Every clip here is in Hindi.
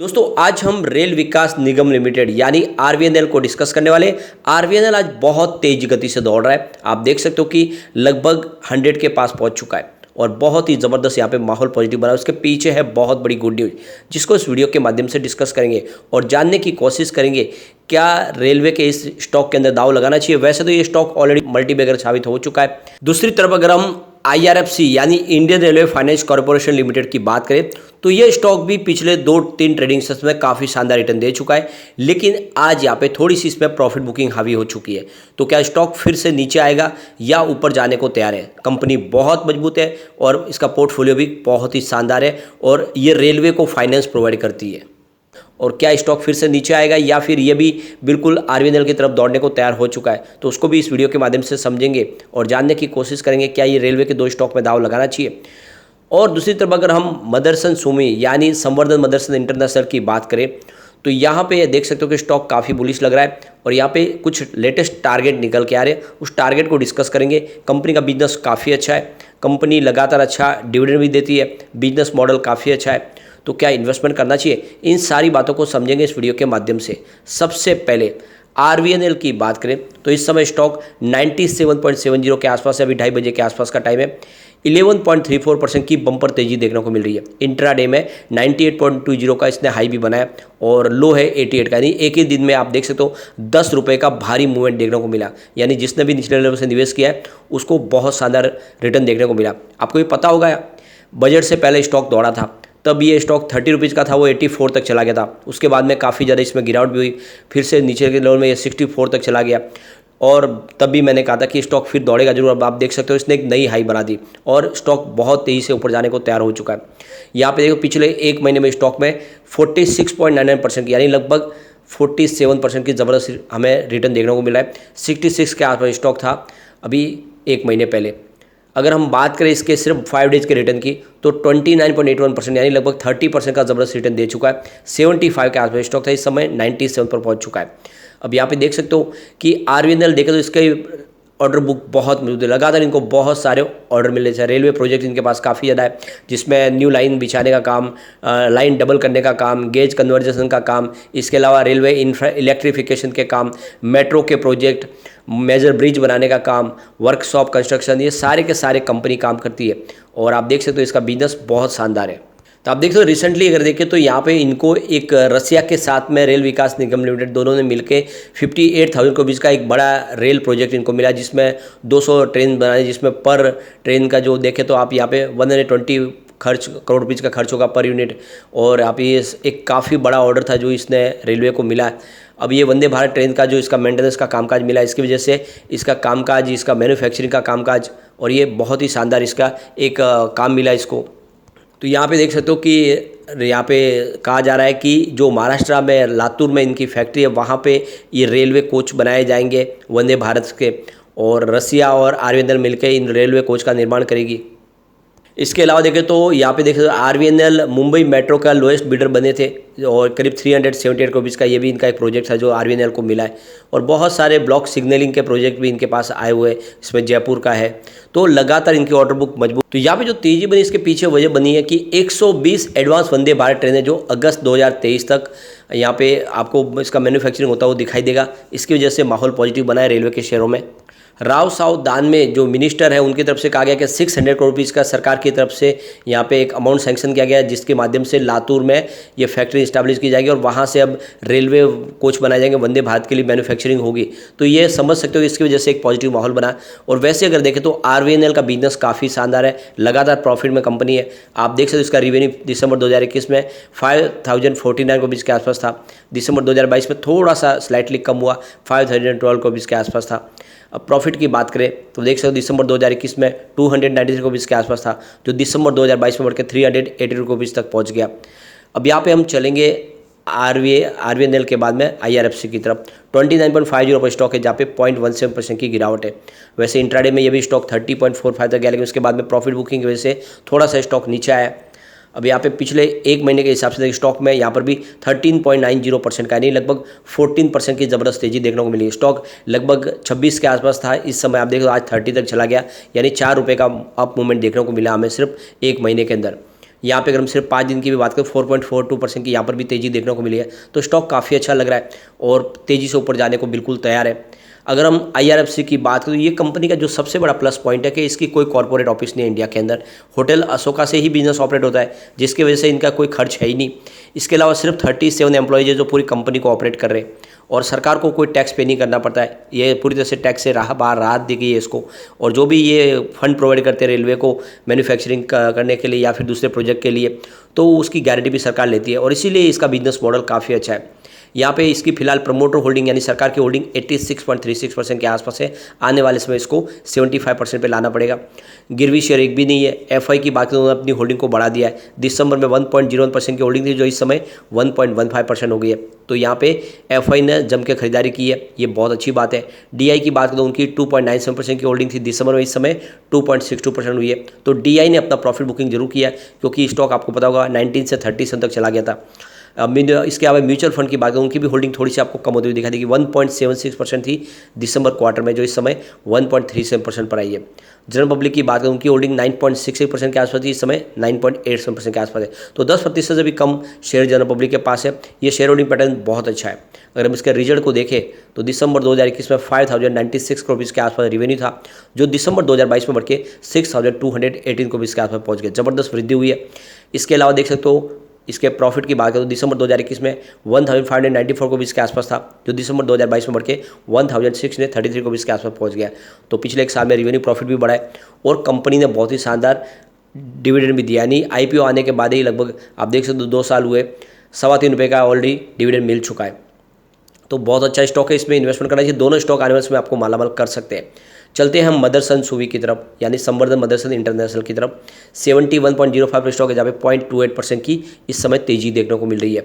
दोस्तों आज हम रेल विकास निगम लिमिटेड यानी आरवीएनएल को डिस्कस करने वाले। आरवीएनएल आज बहुत तेज गति से दौड़ रहा है। आप देख सकते हो कि लगभग 100 के पास पहुंच चुका है और बहुत ही ज़बरदस्त यहाँ पे माहौल पॉजिटिव बना है। उसके पीछे है बहुत बड़ी गुड न्यूज़ जिसको इस वीडियो के माध्यम से डिस्कस करेंगे और जानने की कोशिश करेंगे क्या रेलवे के इस स्टॉक के अंदर दाव लगाना चाहिए। वैसे तो ये स्टॉक ऑलरेडी मल्टीबैगर साबित हो चुका है। दूसरी तरफ अगर हम IRFC यानी Indian railway finance corporation limited की बात करें तो ये स्टॉक भी पिछले 2-3 ट्रेडिंग सेशंस में काफ़ी शानदार रिटर्न दे चुका है, लेकिन आज यहाँ पे थोड़ी सी इसमें प्रॉफिट बुकिंग हावी हो चुकी है। तो क्या स्टॉक फिर से नीचे आएगा या ऊपर जाने को तैयार है? कंपनी बहुत मजबूत है और इसका पोर्टफोलियो भी बहुत ही शानदार है और ये रेलवे को फाइनेंस प्रोवाइड करती है। और क्या स्टॉक फिर से नीचे आएगा या फिर ये भी बिल्कुल आरवीएनएल की तरफ दौड़ने को तैयार हो चुका है, तो उसको भी इस वीडियो के माध्यम से समझेंगे और जानने की कोशिश करेंगे क्या ये रेलवे के 2 स्टॉक में दाव लगाना चाहिए। और दूसरी तरफ अगर हम मदरसन सुमी यानी संवर्धन मदरसन इंटरनेशनल की बात करें तो यहाँ पे देख सकते हो कि स्टॉक काफ़ी बुलिश लग रहा है और यहाँ पे कुछ लेटेस्ट टारगेट निकल के आ रहे हैं, उस टारगेट को डिस्कस करेंगे। कंपनी का बिजनेस काफ़ी अच्छा है, कंपनी लगातार अच्छा डिविडेंड भी देती है, बिजनेस मॉडल काफ़ी अच्छा है, तो क्या इन्वेस्टमेंट करना चाहिए? इन सारी बातों को समझेंगे इस वीडियो के माध्यम से। सबसे पहले आरवीएनएल की बात करें तो इस समय स्टॉक 97.70 के आसपास है। अभी 2:30 बजे के आसपास का टाइम है। 11.34% की बम्पर तेजी देखने को मिल रही है। इंट्राडे में 98.20 का इसने हाई भी बनाया और लो है 88 का, यानी एक ही दिन में आप देख सकते हो 10 रुपये का भारी मूवमेंट देखने को मिला। यानी जिसने भी निचले लेवल से निवेश किया है उसको बहुत शानदार रिटर्न देखने को मिला। आपको ये पता होगा बजट से पहले स्टॉक दौड़ा था, तब ये स्टॉक 30 रुपीज़ का था, वो 84 तक चला गया था। उसके बाद में काफ़ी ज़्यादा इसमें गिरावट भी हुई, फिर से नीचे के लेवल में ये 64 तक चला गया और तब भी मैंने कहा था कि स्टॉक फिर दौड़ेगा जरूर। अब आप देख सकते हो इसने एक नई हाई बना दी और स्टॉक बहुत तेज़ी से ऊपर जाने को तैयार हो चुका है। यहाँ पे देखो पिछले एक महीने में स्टॉक में 46.99% की यानी लगभग 47% की ज़बरदस्त हमें रिटर्न देखने को मिला है। 66 के आसपास स्टॉक था अभी एक महीने पहले। अगर हम बात करें इसके सिर्फ 5 डेज के रिटर्न की तो 29.81% यानी लगभग 30% का ज़बरदस्त रिटर्न दे चुका है। 75 के आसपास स्टॉक था, इस समय 97 पर पहुंच चुका है। अब यहाँ पे देख सकते हो कि आरवीएनएल देखें तो इसके ऑर्डर बुक बहुत मौजूद है, लगातार इनको बहुत सारे ऑर्डर मिल रहे हैं। रेलवे प्रोजेक्ट इनके पास काफ़ी ज़्यादा है जिसमें न्यू लाइन बिछाने का काम, लाइन डबल करने का काम, गेज कन्वर्जेशन का काम, इसके अलावा रेलवे इलेक्ट्रिफिकेशन के काम, मेट्रो के प्रोजेक्ट, मेजर ब्रिज बनाने का काम, वर्कशॉप कंस्ट्रक्शन, ये सारे के सारे कंपनी काम करती है और आप देख सकते हो इसका बिजनेस बहुत शानदार है। तो आप देख सकते हो रिसेंटली अगर देखें तो यहाँ पे इनको एक रसिया के साथ में रेल विकास निगम लिमिटेड दोनों ने मिलके 58,000 करोड़ का एक बड़ा रेल प्रोजेक्ट इनको मिला जिसमें 200 ट्रेन बनाए, जिसमें पर ट्रेन का जो देखें तो आप यहाँ पे 120 करोड़ रुपीज़ का खर्च होगा पर यूनिट। और आप ये एक काफ़ी बड़ा ऑर्डर था जो इसने रेलवे को मिला। अब ये वंदे भारत ट्रेन का जो इसका मेंटेनेंस का कामकाज मिला, इसकी वजह से इसका कामकाज, इसका मैन्युफैक्चरिंग का कामकाज और ये बहुत ही शानदार इसका एक काम मिला इसको। तो यहाँ पे देख सकते हो कि यहाँ पे कहा जा रहा है कि जो महाराष्ट्र में लातूर में इनकी फैक्ट्री है वहाँ पे ये रेलवे कोच बनाए जाएंगे वंदे भारत के, और रसिया और आरवीएनएल मिलकर इन रेलवे कोच का निर्माण करेगी। इसके अलावा देखें तो यहाँ पे देखें आरवीएनएल मुंबई मेट्रो का लोएस्ट बिडर बने थे और करीब 378 करोड़ का ये भी इनका एक प्रोजेक्ट था जो आरवीएनएल को मिला है। और बहुत सारे ब्लॉक सिग्नलिंग के प्रोजेक्ट भी इनके पास आए हुए हैं, इसमें जयपुर का है। तो लगातार इनकी ऑर्डर बुक मजबूत। तो यहाँ पे जो तेजी बनी इसके पीछे वजह बनी है कि 120 एडवांस वंदे भारत ट्रेनें जो अगस्त 2023 तक यहाँ पे आपको इसका मैन्युफैक्चरिंग होता हुआ दिखाई देगा। इसकी वजह से माहौल पॉजिटिव बना है रेलवे के शेयरों में। राव सावधान में जो मिनिस्टर है उनकी तरफ से कहा गया कि 600 करोड़ रुपीज़ का सरकार की तरफ से यहाँ पे एक अमाउंट सैंक्शन किया गया है जिसके माध्यम से लातूर में ये फैक्ट्री इस्टेब्लिश की जाएगी और वहाँ से अब रेलवे कोच बनाए जाएंगे, वंदे भारत के लिए मैन्युफैक्चरिंग होगी। तो ये समझ सकते हो इसकी वजह से एक पॉजिटिव माहौल बना। और वैसे अगर देखें तो आरवीएनएल का बिजनेस काफ़ी शानदार है, लगातार प्रॉफिट में कंपनी है। आप देख सकते हो इसका रिवेन्यू दिसंबर 2021 में 5,049 करोड़ के आसपास था। दिसंबर 2022 में थोड़ा सा स्लाइटली कम हुआ, 5,012 करोड़ के आसपास था। अब प्रॉफिट की बात करें तो देख सकते हो दिसंबर 2021 में 293 करोड़ के आसपास था जो दिसंबर 2022 में बढ़ के 380 करोड़ तक पहुंच गया। अब यहाँ पे हम चलेंगे आरवीएनएल के बाद में IRFC की तरफ। 29.50 पर स्टॉक है जहाँ पे 0.17% की गिरावट है। वैसे इंट्राडे में ये भी स्टॉक 30.45 तक गया, लेकिन उसके बाद में प्रॉफिट बुकिंग की वजह से थोड़ा सा स्टॉक नीचे आया। अब यहाँ पे पिछले एक महीने के हिसाब से स्टॉक में यहाँ पर भी 13.90% का यानी लगभग 14% की ज़बरदस्त तेजी देखने को मिली। स्टॉक लगभग 26 के आसपास था, इस समय आप देखो आज 30 तक चला गया, यानी 4 रुपये का अप मूवमेंट देखने को मिला हमें सिर्फ एक महीने के अंदर। यहाँ पे अगर हम सिर्फ 5 दिन की भी बात करें 4.42% की यहाँ पर भी तेज़ी देखने को मिली है। तो स्टॉक काफ़ी अच्छा लग रहा है और तेज़ी से ऊपर जाने को बिल्कुल तैयार है। अगर हम IRFC की बात करें तो ये कंपनी का जो सबसे बड़ा प्लस पॉइंट है कि इसकी कोई कॉर्पोरेट ऑफिस नहीं है इंडिया के अंदर। होटल अशोका से ही बिजनेस ऑपरेट होता है, जिसकी वजह से इनका कोई खर्च है ही नहीं। इसके अलावा सिर्फ 37 एम्प्लॉयज़ है जो पूरी कंपनी को ऑपरेट कर रहे हैं और सरकार को कोई टैक्स पे नहीं करना पड़ता है। ये पूरी तरह से टैक्स से बाहर राहत दी गई है इसको। और जो भी ये फंड प्रोवाइड करते हैं रेलवे को मैन्युफैक्चरिंग करने के लिए या फिर दूसरे प्रोजेक्ट के लिए, तो उसकी गारंटी भी सरकार लेती है और इसीलिए इसका बिजनेस मॉडल काफ़ी अच्छा है। यहाँ पे इसकी फिलहाल प्रमोटर होल्डिंग यानी सरकार की होल्डिंग 86.36% के आसपास है। आने वाले समय इसको 75% पे लाना पड़ेगा। गिरवी शेयर एक भी नहीं है। FI की बात करें तो अपनी होल्डिंग को बढ़ा दिया है। दिसंबर में 1.01% की होल्डिंग थी जो इस समय 1.15% हो गई है। तो यहाँ पे FI ने जम के खरीदारी की है, ये बहुत अच्छी बात है। DI की बात करें तो उनकी 2.97% की होल्डिंग थी दिसंबर में, इस समय 2.62% हुई है। तो DI ने अपना प्रॉफिट बुकिंग जरूर किया है क्योंकि स्टॉक आपको पता होगा 19 से 30 तक चला गया था। इसके अलावा म्यूचुअल फंड की बात करें उनकी भी होल्डिंग थोड़ी सी आपको कम होती हुई दिखाई देगी। 1.76% थी दिसंबर क्वार्टर में जो इस समय 1.37% पर आई है। जनरल पब्लिक की बात करें उनकी होल्डिंग 9.68% के आसपास थी, इस समय 9.87% के आसपास है। तो 10% से भी कम शेयर जनरल पब्लिक के पास है। ये शेयर होल्डिंग पैटर्न बहुत अच्छा है। अगर हम इसके रिजल्ट को देखें तो दिसंबर 2021 में 5096 करोड़ के आसपास रेवेन्यू था, जो दिसंबर 2022 में बढ़ के 6218 करोड़ के आसपास पहुंच गया। जबरदस्त वृद्धि हुई है। इसके अलावा देख सकते हो इसके प्रॉफिट की बात करें तो दिसंबर 2021 में 1594 करोड़ के आसपास था, जो दिसंबर 2022 में बढ़ के 1633 करोड़ के आसपास पहुंच गया। तो पिछले एक साल में रेवेन्यू प्रॉफिट भी बढ़ा है और कंपनी ने बहुत ही शानदार डिविडेंड भी दिया। यानी IPO आने के बाद ही लगभग आप देख सकते हो 2 साल हुए, ₹3.25 का ऑलरेडी डिविडेंड मिल चुका है। तो बहुत अच्छा स्टॉक है, इसमें इन्वेस्टमेंट करना चाहिए। दोनों स्टॉक आने वाले समय आपको मालामाल कर सकते हैं। चलते हैं हम मदरसन सुवी की तरफ, यानी संवर्धन मदरसन इंटरनेशनल की तरफ। 71.05 स्टॉक है जहाँ पे 0.28% की इस समय तेजी देखने को मिल रही है।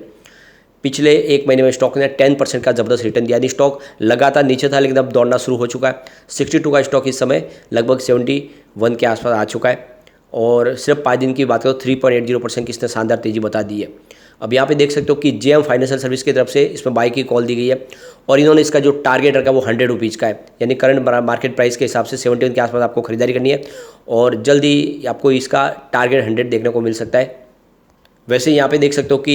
पिछले एक महीने में स्टॉक ने 10% का जबरदस्त रिटर्न दिया, यानी स्टॉक लगातार नीचे था लेकिन अब दौड़ना शुरू हो चुका है। 62 का स्टॉक इस समय लगभग 71 के आसपास आ चुका है और सिर्फ 5 दिन की बात करो 3.80% की इसने शानदार तेजी बता दी है। अब यहाँ पे देख सकते हो कि JM फाइनेंशियल सर्विस की तरफ से इसमें बाई की कॉल दी गई है और इन्होंने इसका जो टारगेट रखा वो 100 रुपीज़ का है, यानी करंट मार्केट प्राइस के हिसाब से 71 के आसपास आपको खरीदारी करनी है और जल्दी आपको इसका टारगेट 100 देखने को मिल सकता है। वैसे यहाँ पे देख सकते हो कि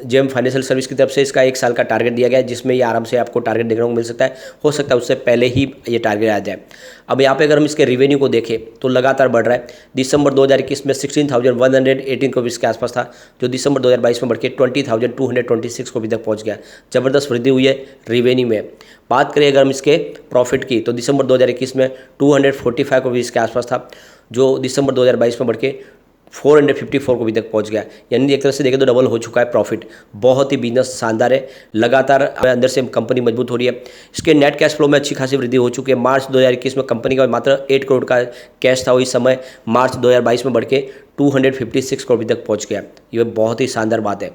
JM फाइनेंशियल सर्विस की तरफ से इसका 1 साल का टारगेट दिया गया है, जिसमें ये आराम से आपको टारगेट देखने को मिल सकता है। हो सकता है उससे पहले ही ये टारगेट आ जाए। अब यहाँ पे अगर हम इसके रेवेन्यू को देखें तो लगातार बढ़ रहा है। दिसंबर 2021 में 16,118 करोड़ के आसपास था, जो दिसंबर 2022 में बढ़ के 20,226 करोड़ तक पहुँच गया। जबरदस्त वृद्धि हुई है रेवेन्यू में। बात करें अगर हम इसके प्रॉफिट की तो दिसंबर 2021 में 245 करोड़ के आसपास था, जो दिसंबर 2022 में बढ़ के 454 करोड़ तक पहुंच गया। यानी एक तरह से देखें तो डबल हो चुका है प्रॉफिट। बहुत ही बिजनेस शानदार है, लगातार अंदर से कंपनी मजबूत हो रही है। इसके नेट कैश फ्लो में अच्छी खासी वृद्धि हो चुकी है। मार्च 2021 में कंपनी का मात्र 8 करोड़ का कैश था, इस समय मार्च 2022 में बढ़ के 256 करोड़ तक पहुँच गया। ये बहुत ही शानदार बात है।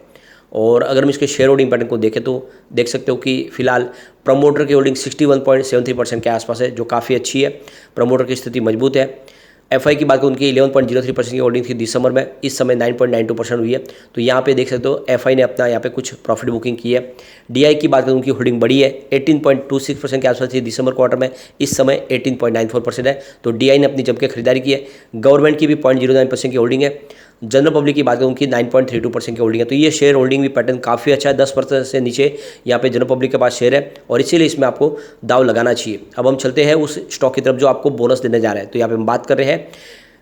और अगर हम इसके शेयर होल्डिंग पैटर्न को देखें तो देख सकते हो कि फिलहाल प्रमोटर की होल्डिंग 61.73% के आसपास है, जो काफ़ी अच्छी है। प्रमोटर की स्थिति मजबूत है। FI की बात करें उनकी 11.03% की होल्डिंग थी दिसंबर में, इस समय 9.92% हुई है। तो यहाँ पे देख सकते हो FI ने अपना यहाँ पे कुछ प्रॉफिट बुकिंग की है। DI की बात करें उनकी होल्डिंग बढ़ी है, 18.26% के आसपास थी दिसंबर क्वार्टर में, इस समय 18.94% है। तो DI ने अपनी जम के खरीदारी की है। गवर्नमेंट की भी 0.09% की होल्डिंग है। जनरल पब्लिक की बात करें उनकी 9.32% की होल्डिंग है। तो ये शेयर होल्डिंग भी पैटर्न काफ़ी अच्छा है। 10% से नीचे यहाँ पे जनरल पब्लिक के पास शेयर है और इसीलिए इसमें आपको दाव लगाना चाहिए। अब हम चलते हैं उस स्टॉक की तरफ जो आपको बोनस देने जा रहा है। तो यहाँ पे हम बात कर रहे हैं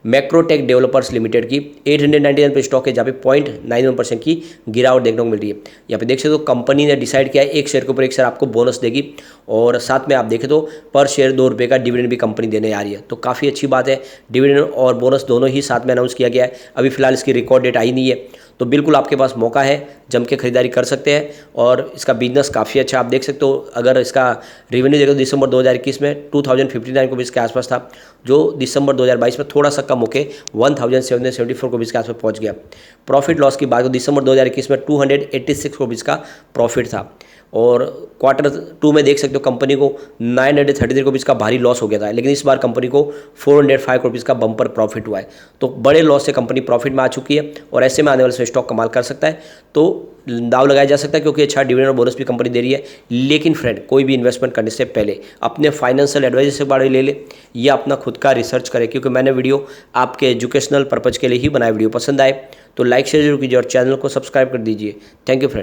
मैक्रोटेक डेवलपर्स लिमिटेड की। 899 पे स्टॉक है जहाँ पे 0.91% की गिरावट देखने को मिल रही है। यहाँ पे देख सकते हो कंपनी ने डिसाइड किया है एक शेयर के ऊपर एक शेयर आपको बोनस देगी और साथ में आप देखें तो पर शेयर 2 रुपये का डिविडेंड भी कंपनी देने आ रही है। तो काफ़ी अच्छी बात है। डिविडेंड और बोनस दोनों ही साथ में अनाउंस किया गया है। अभी फिलहाल इसकी रिकॉर्ड डेट आई नहीं है, तो बिल्कुल आपके पास मौका है, जम के खरीदारी कर सकते हैं। और इसका बिजनेस काफ़ी अच्छा आप देख सकते हो। अगर इसका रेवेन्यू देखो दिसंबर 2021 में 2059 करोड़ के आसपास था, जो दिसंबर 2022 में थोड़ा सा कम होकर 1774 करोड़ के आसपास पहुंच गया। प्रॉफिट लॉस की बात हो दिसंबर 2021 में 286 करोड़ का प्रॉफिट था। और Q2 में देख सकते हो कंपनी को 933 रुपीज़ का भारी लॉस हो गया था, लेकिन इस बार कंपनी को 405 रुपीज़ का बम्पर प्रॉफिट हुआ है। तो बड़े लॉस से कंपनी प्रॉफिट में आ चुकी है और ऐसे में आने वाले समय स्टॉक कमाल कर सकता है, तो दाव लगाया जा सकता है क्योंकि अच्छा डिविडेंड और बोनस भी कंपनी दे रही है। लेकिन फ्रेंड, कोई भी इन्वेस्टमेंट करने से पहले अपने फाइनेंशियल एडवाइजर से बारे ले ले या अपना खुद का रिसर्च करें, क्योंकि मैंने वीडियो आपके एजुकेशनल पर्पज़ के लिए ही बनाया। वीडियो पसंद आए तो लाइक शेयर जरूर कीजिए और चैनल को सब्सक्राइब कर दीजिए। Thank you friend.